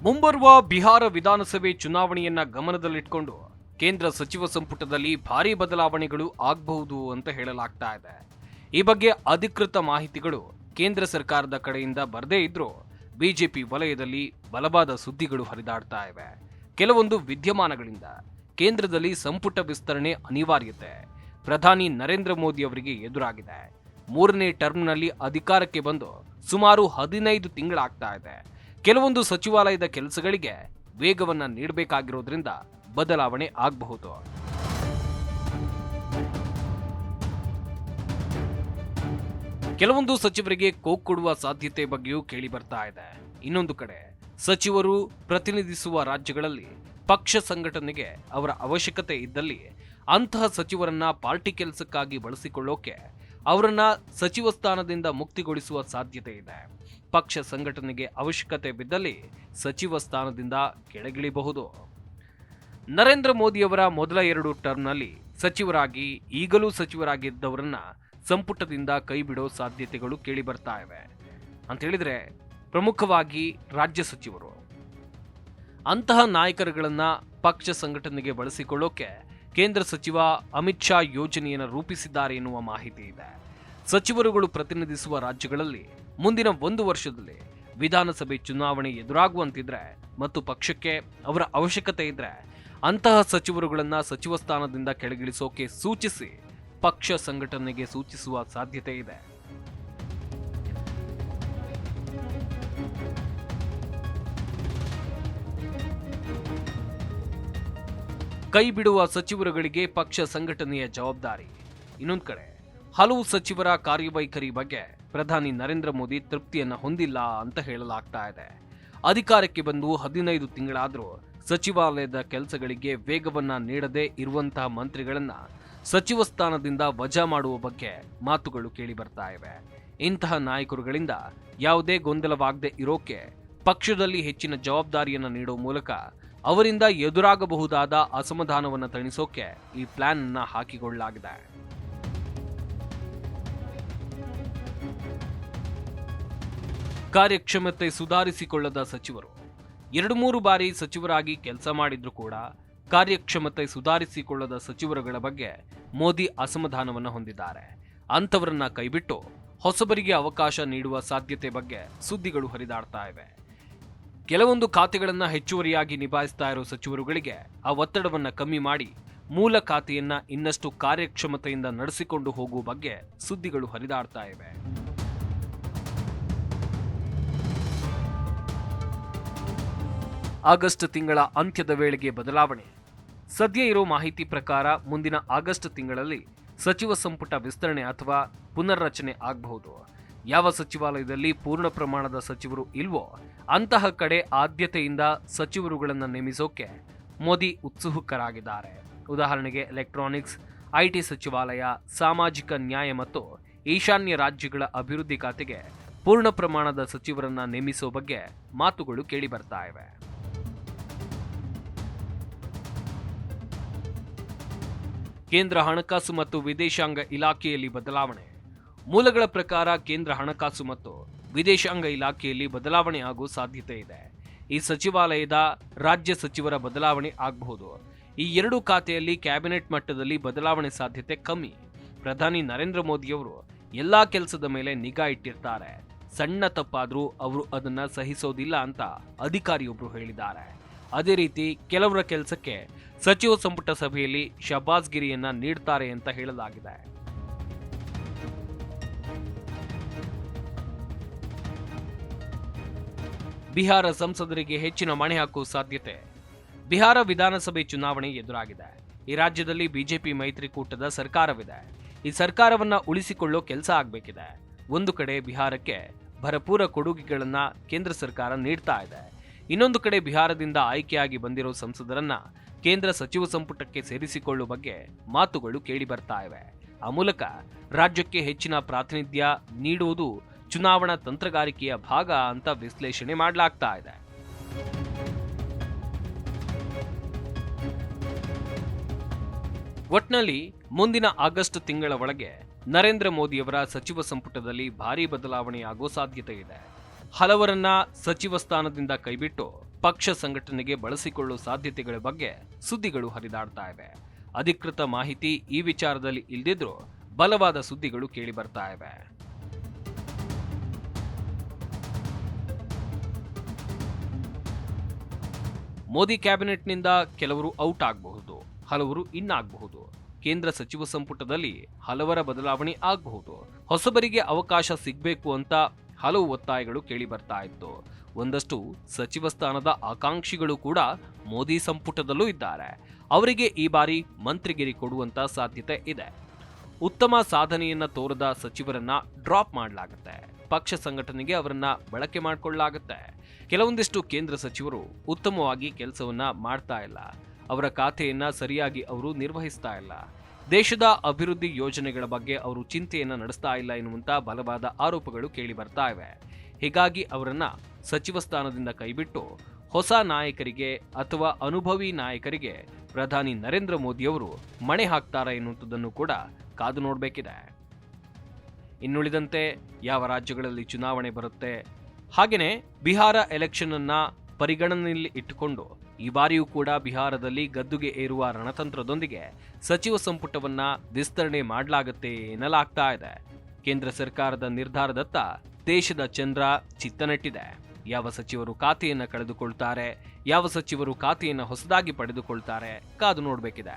ಮುಂಬರುವ ಬಿಹಾರ ವಿಧಾನಸಭೆ ಚುನಾವಣೆಯನ್ನ ಗಮನದಲ್ಲಿಟ್ಕೊಂಡು ಕೇಂದ್ರ ಸಚಿವ ಸಂಪುಟದಲ್ಲಿ ಭಾರೀ ಬದಲಾವಣೆಗಳು ಆಗಬಹುದು ಅಂತ ಹೇಳಲಾಗ್ತಾ ಇದೆ. ಈ ಬಗ್ಗೆ ಅಧಿಕೃತ ಮಾಹಿತಿಗಳು ಕೇಂದ್ರ ಸರ್ಕಾರದ ಕಡೆಯಿಂದ ಬರದೇ ಇದ್ರೂ ಬಿಜೆಪಿ ವಲಯದಲ್ಲಿ ಬಲವಾದ ಸುದ್ದಿಗಳು ಹರಿದಾಡ್ತಾ ಇವೆ. ಕೆಲವೊಂದು ವಿದ್ಯಮಾನಗಳಿಂದ ಕೇಂದ್ರದಲ್ಲಿ ಸಂಪುಟ ವಿಸ್ತರಣೆ ಅನಿವಾರ್ಯತೆ ಪ್ರಧಾನಿ ನರೇಂದ್ರ ಮೋದಿ ಅವರಿಗೆ ಎದುರಾಗಿದೆ. 3ನೇ ಟರ್ಮ್ನಲ್ಲಿ ಅಧಿಕಾರಕ್ಕೆ ಬಂದು ಸುಮಾರು 15 ತಿಂಗಳಾಗ್ತಾ ಇದೆ. ಕೆಲವೊಂದು ಸಚಿವಾಲಯದ ಕೆಲಸಗಳಿಗೆ ವೇಗವನ್ನ ನೀಡಬೇಕಾಗಿರೋದ್ರಿಂದ ಬದಲಾವಣೆ ಆಗಬಹುದು. ಕೆಲವೊಂದು ಸಚಿವರಿಗೆ ಕೋಕ್ ಕೊಡುವ ಸಾಧ್ಯತೆ ಬಗ್ಗೆಯೂ ಕೇಳಿ ಬರ್ತಾ ಇದೆ. ಇನ್ನೊಂದು ಕಡೆ ಸಚಿವರು ಪ್ರತಿನಿಧಿಸುವ ರಾಜ್ಯಗಳಲ್ಲಿ ಪಕ್ಷ ಸಂಘಟನೆಗೆ ಅವರ ಅವಶ್ಯಕತೆ ಇದ್ದಲ್ಲಿ ಅಂತಹ ಸಚಿವರನ್ನ ಪಾರ್ಟಿ ಕೆಲಸಕ್ಕಾಗಿ ಬಳಸಿಕೊಳ್ಳೋಕೆ ಅವರನ್ನ ಸಚಿವ ಸ್ಥಾನದಿಂದ ಮುಕ್ತಿಗೊಳಿಸುವ ಸಾಧ್ಯತೆ ಇದೆ. ಪಕ್ಷ ಸಂಘಟನೆಗೆ ಅವಶ್ಯಕತೆ ಬಿದ್ದಲ್ಲಿ ಸಚಿವ ಸ್ಥಾನದಿಂದ ಕೆಳಗಿಳಿಬಹುದು. ನರೇಂದ್ರ ಮೋದಿಯವರ ಮೊದಲ 2 ಟರ್ಮ್ನಲ್ಲಿ ಈಗಲೂ ಸಚಿವರಾಗಿದ್ದವರನ್ನ ಸಂಪುಟದಿಂದ ಕೈಬಿಡೋ ಸಾಧ್ಯತೆಗಳು ಕೇಳಿ ಬರ್ತಾ ಇವೆ. ಅಂತ ಹೇಳಿದ್ರೆ ಪ್ರಮುಖವಾಗಿ ರಾಜ್ಯ ಸಚಿವರು ಅಂತಹ ನಾಯಕರುಗಳನ್ನ ಪಕ್ಷ ಸಂಘಟನೆಗೆ ಬಳಸಿಕೊಳ್ಳೋಕೆ ಕೇಂದ್ರ ಸಚಿವ ಅಮಿತ್ ಶಾ ಯೋಜನೆಯನ್ನು ರೂಪಿಸಿದ್ದಾರೆ ಎನ್ನುವ ಮಾಹಿತಿ ಇದೆ. ಸಚಿವರುಗಳು ಪ್ರತಿನಿಧಿಸುವ ರಾಜ್ಯಗಳಲ್ಲಿ ಮುಂದಿನ 1 ವರ್ಷದಲ್ಲಿ ವಿಧಾನಸಭೆ ಚುನಾವಣೆ ಎದುರಾಗುವಂತಿದ್ರೆ ಮತ್ತು ಪಕ್ಷಕ್ಕೆ ಅವರ ಅವಶ್ಯಕತೆ ಇದ್ರೆ ಅಂತಹ ಸಚಿವರುಗಳನ್ನ ಸಚಿವ ಸ್ಥಾನದಿಂದ ಕೆಳಗಿಳಿಸೋಕೆ ಸೂಚಿಸಿ ಪಕ್ಷ ಸಂಘಟನೆಗೆ ಸೂಚಿಸುವ ಸಾಧ್ಯತೆ ಇದೆ. ಕೈ ಬಿಡುವ ಸಚಿವರುಗಳಿಗೆ ಪಕ್ಷ ಸಂಘಟನೆಯ ಜವಾಬ್ದಾರಿ. ಇನ್ನೊಂದು ಕಡೆ ಹಲವು ಸಚಿವರ ಕಾರ್ಯವೈಖರಿ ಬಗ್ಗೆ ಪ್ರಧಾನಿ ನರೇಂದ್ರ ಮೋದಿ ತೃಪ್ತಿಯನ್ನ ಹೊಂದಿಲ್ಲ ಅಂತ ಹೇಳಲಾಗ್ತಾ ಇದೆ. ಅಧಿಕಾರಕ್ಕೆ ಬಂದು 15 ತಿಂಗಳಾದರೂ ಸಚಿವಾಲಯದ ಕೆಲಸಗಳಿಗೆ ವೇಗವನ್ನ ನೀಡದೇ ಇರುವಂತಹ ಮಂತ್ರಿಗಳನ್ನ ಸಚಿವ ಸ್ಥಾನದಿಂದ ವಜಾ ಮಾಡುವ ಬಗ್ಗೆ ಮಾತುಗಳು ಕೇಳಿ ಬರ್ತಾ ಇವೆ. ಇಂತಹ ನಾಯಕರುಗಳಿಂದ ಯಾವುದೇ ಗೊಂದಲವಾಗದೆ ಇರೋಕೆ ಪಕ್ಷದಲ್ಲಿ ಹೆಚ್ಚಿನ ಜವಾಬ್ದಾರಿಯನ್ನು ನೀಡುವ ಮೂಲಕ ಅವರಿಂದ ಎದುರಾಗಬಹುದಾದ ಅಸಮಾಧಾನವನ್ನು ತಣಿಸೋಕೆ ಈ ಪ್ಲಾನ್ ಅನ್ನ ಹಾಕಿಕೊಳ್ಳಲಾಗಿದೆ. ಕಾರ್ಯಕ್ಷಮತೆ ಸುಧಾರಿಸಿಕೊಳ್ಳದ ಸಚಿವರು 2-3 ಬಾರಿ ಸಚಿವರಾಗಿ ಕೆಲಸ ಮಾಡಿದ್ರು ಕೂಡ ಕಾರ್ಯಕ್ಷಮತೆ ಸುಧಾರಿಸಿಕೊಳ್ಳದ ಸಚಿವರುಗಳ ಬಗ್ಗೆ ಮೋದಿ ಅಸಮಾಧಾನವನ್ನು ಹೊಂದಿದ್ದಾರೆ. ಅಂಥವರನ್ನ ಕೈಬಿಟ್ಟು ಹೊಸಬರಿಗೆ ಅವಕಾಶ ನೀಡುವ ಸಾಧ್ಯತೆ ಬಗ್ಗೆ ಸುದ್ದಿಗಳು ಹರಿದಾಡ್ತಾ ಇವೆ. ಕೆಲವೊಂದು ಖಾತೆಗಳನ್ನ ಹೆಚ್ಚುವರಿಯಾಗಿ ನಿಭಾಯಿಸ್ತಾ ಇರೋ ಸಚಿವರುಗಳಿಗೆ ಆ ಒತ್ತಡವನ್ನ ಕಮ್ಮಿ ಮಾಡಿ ಮೂಲ ಖಾತೆಯನ್ನ ಇನ್ನಷ್ಟು ಕಾರ್ಯಕ್ಷಮತೆಯಿಂದ ನಡೆಸಿಕೊಂಡು ಹೋಗುವ ಬಗ್ಗೆ ಸುದ್ದಿಗಳು ಹರಿದಾಡ್ತಾ ಇವೆ. ಆಗಸ್ಟ್ ತಿಂಗಳ ಅಂತ್ಯದ ವೇಳೆಗೆ ಬದಲಾವಣೆ. ಸದ್ಯ ಇರೋ ಮಾಹಿತಿ ಪ್ರಕಾರ ಮುಂದಿನ ಆಗಸ್ಟ್ ತಿಂಗಳಲ್ಲಿ ಸಚಿವ ಸಂಪುಟ ವಿಸ್ತರಣೆ ಅಥವಾ ಪುನರ್ರಚನೆ ಆಗಬಹುದು. ಯಾವ ಸಚಿವಾಲಯದಲ್ಲಿ ಪೂರ್ಣ ಪ್ರಮಾಣದ ಸಚಿವರು ಇಲ್ವೋ ಅಂತಹ ಕಡೆ ಆದ್ಯತೆಯಿಂದ ಸಚಿವರುಗಳನ್ನು ನೇಮಿಸೋಕೆ ಮೋದಿ ಉತ್ಸುಕರಾಗಿದ್ದಾರೆ. ಉದಾಹರಣೆಗೆ ಎಲೆಕ್ಟ್ರಾನಿಕ್ಸ್, ಐಟಿ ಸಚಿವಾಲಯ, ಸಾಮಾಜಿಕ ನ್ಯಾಯ ಮತ್ತು ಈಶಾನ್ಯ ರಾಜ್ಯಗಳ ಅಭಿವೃದ್ಧಿ ಖಾತೆಗೆ ಪೂರ್ಣ ಪ್ರಮಾಣದ ಸಚಿವರನ್ನ ನೇಮಿಸೋ ಬಗ್ಗೆ ಮಾತುಗಳು ಕೇಳಿ ಬರ್ತಾ ಇವೆ. ಕೇಂದ್ರ ಹಣಕಾಸು ಮತ್ತು ವಿದೇಶಾಂಗ ಇಲಾಖೆಯಲ್ಲಿ ಬದಲಾವಣೆ. ಮೂಲಗಳ ಪ್ರಕಾರ ಕೇಂದ್ರ ಹಣಕಾಸು ಮತ್ತು ವಿದೇಶಾಂಗ ಇಲಾಖೆಯಲ್ಲಿ ಬದಲಾವಣೆ ಆಗೋ ಸಾಧ್ಯತೆ ಇದೆ. ಈ ಸಚಿವಾಲಯದ ರಾಜ್ಯ ಸಚಿವರ ಬದಲಾವಣೆ ಆಗಬಹುದು. ಈ 2 ಖಾತೆಯಲ್ಲಿ ಕ್ಯಾಬಿನೆಟ್ ಮಟ್ಟದಲ್ಲಿ ಬದಲಾವಣೆ ಸಾಧ್ಯತೆ ಕಮ್ಮಿ. ಪ್ರಧಾನಿ ನರೇಂದ್ರ ಮೋದಿಯವರು ಎಲ್ಲಾ ಕೆಲಸದ ಮೇಲೆ ನಿಗಾ ಇಟ್ಟಿರ್ತಾರೆ. ಸಣ್ಣ ತಪ್ಪಾದ್ರೂ ಅವರು ಅದನ್ನ ಸಹಿಸೋದಿಲ್ಲ ಅಂತ ಅಧಿಕಾರಿಯೊಬ್ರು ಹೇಳಿದ್ದಾರೆ. ಅದೇ ರೀತಿ ಕೆಲವರ ಕೆಲಸಕ್ಕೆ ಸಚಿವ ಸಂಪುಟ ಸಭೆಯಲ್ಲಿ ಶಬಾಸ್ಗಿರಿಯನ್ನ ನೀಡ್ತಾರೆ ಅಂತ ಹೇಳಲಾಗಿದೆ. ಬಿಹಾರ ಸಂಸದರಿಗೆ ಹೆಚ್ಚಿನ ಮಣೆ ಹಾಕುವ ಸಾಧ್ಯತೆ. ಬಿಹಾರ ವಿಧಾನಸಭೆ ಚುನಾವಣೆ ಎದುರಾಗಿದೆ. ಈ ರಾಜ್ಯದಲ್ಲಿ ಬಿಜೆಪಿ ಮೈತ್ರಿಕೂಟದ ಸರ್ಕಾರವಿದೆ. ಈ ಸರ್ಕಾರವನ್ನ ಉಳಿಸಿಕೊಳ್ಳೋ ಕೆಲಸ ಆಗಬೇಕಿದೆ. ಒಂದು ಕಡೆ ಬಿಹಾರಕ್ಕೆ ಭರಪೂರ ಕೊಡುಗೆಗಳನ್ನ ಕೇಂದ್ರ ಸರ್ಕಾರ ನೀಡ್ತಾ ಇದೆ. ಇನ್ನೊಂದು ಕಡೆ ಬಿಹಾರದಿಂದ ಆಯ್ಕೆಯಾಗಿ ಬಂದಿರೋ ಸಂಸದರನ್ನ ಕೇಂದ್ರ ಸಚಿವ ಸಂಪುಟಕ್ಕೆ ಸೇರಿಸಿಕೊಳ್ಳುವ ಬಗ್ಗೆ ಮಾತುಗಳು ಕೇಳಿ ಬರ್ತಾ ಇವೆ. ಆ ಮೂಲಕ ರಾಜ್ಯಕ್ಕೆ ಹೆಚ್ಚಿನ ಪ್ರಾತಿನಿಧ್ಯ ನೀಡುವುದು ಚುನಾವಣಾ ತಂತ್ರಗಾರಿಕೆಯ ಭಾಗ ಅಂತ ವಿಶ್ಲೇಷಣೆ ಮಾಡಲಾಗ್ತಾ ಇದೆ. ಒಟ್ನಲ್ಲಿ ಮುಂದಿನ ಆಗಸ್ಟ್ ತಿಂಗಳ ಒಳಗೆ ನರೇಂದ್ರ ಮೋದಿಯವರ ಸಚಿವ ಸಂಪುಟದಲ್ಲಿ ಭಾರೀ ಬದಲಾವಣೆಯಾಗುವ ಸಾಧ್ಯತೆ ಇದೆ. ಹಲವರನ್ನ ಸಚಿವ ಸ್ಥಾನದಿಂದ ಕೈಬಿಟ್ಟು ಪಕ್ಷ ಸಂಘಟನೆಗೆ ಬಳಸಿಕೊಳ್ಳುವ ಸಾಧ್ಯತೆಗಳ ಬಗ್ಗೆ ಸುದ್ದಿಗಳು ಹರಿದಾಡ್ತಾ ಇವೆ. ಅಧಿಕೃತ ಮಾಹಿತಿ ಈ ವಿಚಾರದಲ್ಲಿ ಇಲ್ದಿದ್ರೂ ಬಲವಾದ ಸುದ್ದಿಗಳು ಕೇಳಿ ಬರ್ತಾ ಇವೆ. ಮೋದಿ ಕ್ಯಾಬಿನೆಟ್ನಿಂದ ಕೆಲವರು ಔಟ್ ಆಗಬಹುದು, ಹಲವರು ಇನ್ ಆಗಬಹುದು. ಕೇಂದ್ರ ಸಚಿವ ಸಂಪುಟದಲ್ಲಿ ಹಲವರ ಬದಲಾವಣೆ ಆಗಬಹುದು. ಹೊಸಬರಿಗೆ ಅವಕಾಶ ಸಿಗಬೇಕು ಅಂತ ಹಲವು ಒತ್ತಾಯಗಳು ಕೇಳಿ ಬರ್ತಾ ಇತ್ತು. ಒಂದಷ್ಟು ಸಚಿವ ಸ್ಥಾನದ ಆಕಾಂಕ್ಷಿಗಳು ಕೂಡ ಮೋದಿ ಸಂಪುಟದಲ್ಲೂ ಇದ್ದಾರೆ. ಅವರಿಗೆ ಈ ಬಾರಿ ಮಂತ್ರಿಗಿರಿ ಕೊಡುವಂತ ಸಾಧ್ಯತೆ ಇದೆ. ಉತ್ತಮ ಸಾಧನೆಯನ್ನ ತೋರದ ಸಚಿವರನ್ನ ಡ್ರಾಪ್ ಮಾಡಲಾಗುತ್ತೆ. ಪಕ್ಷ ಸಂಘಟನೆಗೆ ಅವರನ್ನ ಬಳಕೆ ಮಾಡಿಕೊಳ್ಳಲಾಗುತ್ತೆ. ಕೆಲವೊಂದಿಷ್ಟು ಕೇಂದ್ರ ಸಚಿವರು ಉತ್ತಮವಾಗಿ ಕೆಲಸವನ್ನ ಮಾಡ್ತಾ ಇಲ್ಲ. ಅವರ ಖಾತೆಯನ್ನ ಸರಿಯಾಗಿ ಅವರು ನಿರ್ವಹಿಸ್ತಾ ಇಲ್ಲ. ದೇಶದ ಅಭಿವೃದ್ಧಿ ಯೋಜನೆಗಳ ಬಗ್ಗೆ ಅವರು ಚಿಂತೆಯನ್ನ ನಡೆಸ್ತಾ ಇಲ್ಲ ಎನ್ನುವಂತ ಬಲವಾದ ಆರೋಪಗಳು ಕೇಳಿ ಬರ್ತಾ ಇವೆ. ಹೀಗಾಗಿ ಅವರನ್ನ ಸಚಿವ ಸ್ಥಾನದಿಂದ ಕೈಬಿಟ್ಟು ಹೊಸ ನಾಯಕರಿಗೆ ಅಥವಾ ಅನುಭವಿ ನಾಯಕರಿಗೆ ಪ್ರಧಾನಿ ನರೇಂದ್ರ ಮೋದಿಯವರು ಮಣೆ ಹಾಕ್ತಾರಾ ಎನ್ನುವಂಥದ್ದನ್ನು ಕೂಡ ಕಾದು ನೋಡಬೇಕಿದೆ. ಇನ್ನುಳಿದಂತೆ ಯಾವ ರಾಜ್ಯಗಳಲ್ಲಿ ಚುನಾವಣೆ ಬರುತ್ತೆ, ಹಾಗೆಯೇ ಬಿಹಾರ ಎಲೆಕ್ಷನ್ ಅನ್ನ ಪರಿಗಣನೆಯಲ್ಲಿ ಇಟ್ಟುಕೊಂಡು ಈ ಬಾರಿಯೂ ಕೂಡ ಬಿಹಾರದಲ್ಲಿ ಗದ್ದುಗೆ ಏರುವ ರಣತಂತ್ರದೊಂದಿಗೆ ಸಚಿವ ಸಂಪುಟವನ್ನ ವಿಸ್ತರಣೆ ಮಾಡಲಾಗುತ್ತೆ ಎನ್ನಲಾಗ್ತಾ ಇದೆ. ಕೇಂದ್ರ ಸರ್ಕಾರದ ನಿರ್ಧಾರದತ್ತ ದೇಶದ ಚಂದ್ರ ಚಿತ್ತ ನೆಟ್ಟಿದೆ. ಯಾವ ಸಚಿವರು ಖಾತೆಯನ್ನ ಕಳೆದುಕೊಳ್ತಾರೆ, ಯಾವ ಸಚಿವರು ಖಾತೆಯನ್ನ ಹೊಸದಾಗಿ ಪಡೆದುಕೊಳ್ತಾರೆ, ಕಾದು ನೋಡಬೇಕಿದೆ.